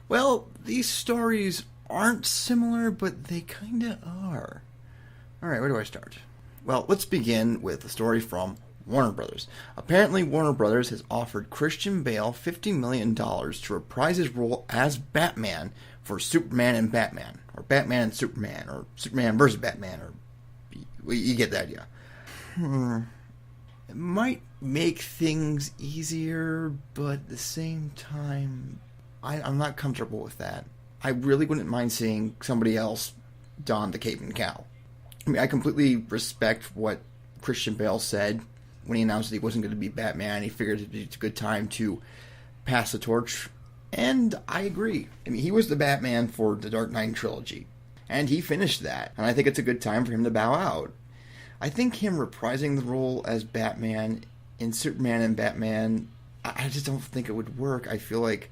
Well, these stories aren't similar, but they kinda are. Alright, where do I start? Well, let's begin with the story from Warner Brothers. Apparently, Warner Brothers has offered Christian Bale $50 million to reprise his role as Batman for Superman and Batman, or Batman and Superman, or Superman versus Batman, or you get the idea. It might make things easier, but at the same time, I'm not comfortable with that. I really wouldn't mind seeing somebody else don the cape and cowl. I mean, I completely respect what Christian Bale said when he announced that he wasn't going to be Batman. He figured it'd be a good time to pass the torch, and I agree. I mean, he was the Batman for the Dark Knight trilogy, and he finished that, and I think it's a good time for him to bow out. I think him reprising the role as Batman in Superman and Batman, I just don't think it would work. I feel like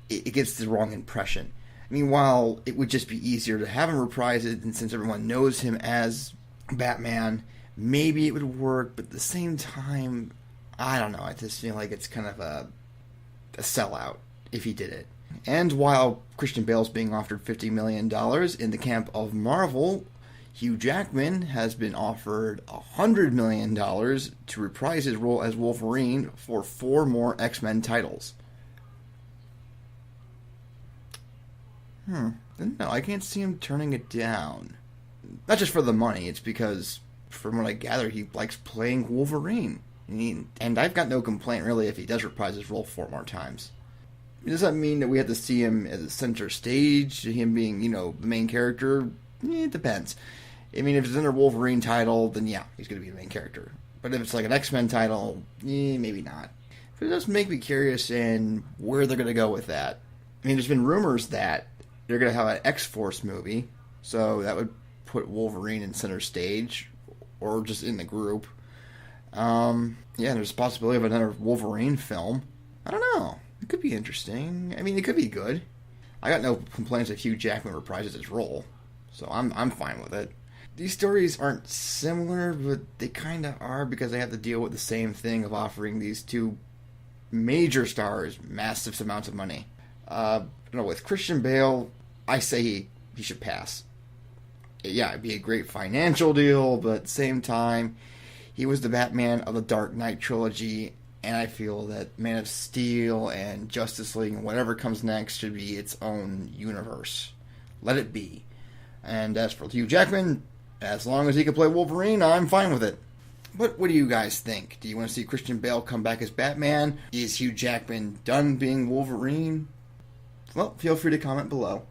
it gives the wrong impression. I mean, while it would just be easier to have him reprise it, and since everyone knows him as Batman, maybe it would work, but at the same time, I don't know. I just feel like it's kind of a sellout if he did it. And while Christian Bale's being offered $50 million in the camp of Marvel, Hugh Jackman has been offered $100 million to reprise his role as Wolverine for 4 more X-Men titles. No, I can't see him turning it down. Not just for the money, it's because, from what I gather, he likes playing Wolverine. And I've got no complaint, really, if he does reprise his role 4 more times. Does that mean that we have to see him as a center stage, him being, the main character? It depends. I mean, if it's another Wolverine title, then yeah, he's going to be the main character. But if it's like an X-Men title, maybe not. But it does make me curious in where they're going to go with that. I mean, there's been rumors that they're going to have an X-Force movie, so that would put Wolverine in center stage, or just in the group. There's a possibility of another Wolverine film. I don't know. It could be interesting. I mean, it could be good. I got no complaints if Hugh Jackman reprises his role, so I'm fine with it. These stories aren't similar, but they kind of are, because they have to deal with the same thing of offering these 2 major stars massive amounts of money. With Christian Bale, I say he should pass. Yeah, it'd be a great financial deal, but at the same time, he was the Batman of the Dark Knight trilogy, and I feel that Man of Steel and Justice League and whatever comes next should be its own universe. Let it be. And as for Hugh Jackman, as long as he can play Wolverine, I'm fine with it. But what do you guys think? Do you want to see Christian Bale come back as Batman? Is Hugh Jackman done being Wolverine? Well, feel free to comment below.